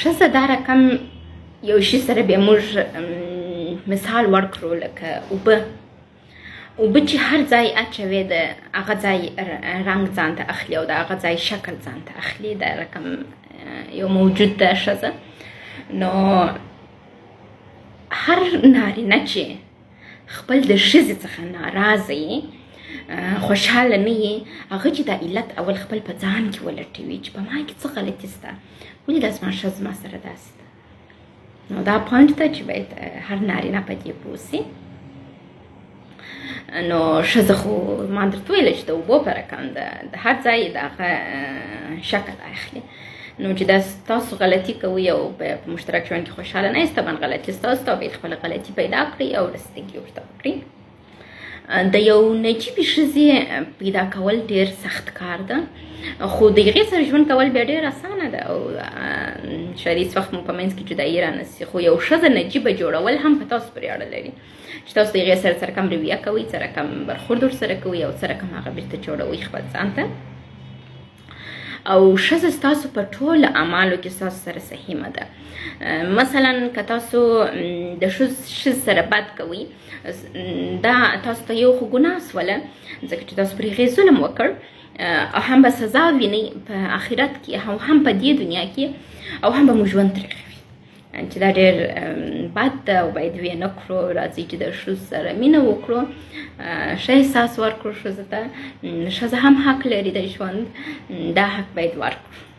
ښځه دا رقم یو شي سره بیا موږ مثال ورکړو لکه اوبه چې هر ځای اچوي د هغه ځای رنګ ځان ته اخلي او د هغه ځای شکل ځان ته اخلي. دا رقم یو موجود ده ښځه. نو هر نارینه چې خپل د ښځې څخه ناراضه یې خوشحاله نه یې هغه چې دا علت اول خپل په ځان کې ولټوي چې په ما کې څه غلطي شته، ولې دا زما ښځه ما سره داسې ده. نو دا پوینټ ده چې باید هر نارینه په دې پوه سي. نو ښځه خو ما درته ویله چې د اوبو په رقم د هر ځای د هغه شکل اخلي. نو چې دا تاسو غلطي کوئ او په مشترک ژوند کې خوشحاله نه یاست، طبعا غلطي ستاسو ده او باید خپله غلطي پیدا کړئ او رسیدګي ورته وکړئ. د یو نجیبې ښځې پیدا کول ډېر سخت کار ده، خو د هغې سره ژوند کول بیا ډېر اسانه ده او شاید هېڅ وخت مو په منځ کې جدایي رانسي. خو یو ښځه نجیبه جوړول هم په تاسو پورې اړه لري چې تاسو د هغې سره څه رقم رویه کوئ، څه رقم برخورد ورسره کوئ او څه رقم هغه بېرته جوړوئ خپل ځان ته. او ښځه ستاسو په ټولو اعمالو کې ستاسو سره سهیمه ده. مثلا که تاسو د ښځې سره بد کوئ، دا تاسو ته یو خو ګناه سوله ځکه چې تاسو پر هغې ظلم وکړ او هم به سزا وینئ په آخرت کې او هم په دې دنیا کې او هم به مو ژوند ترې چې دا ډېر بد ده او باید ویې نه کړو. راځئ چې د ښځو سره مینه وکړو، ښه احساس ورکړو ښځو ته. ښځه هم حق لري د ژوند، دا حق باید ورکړو.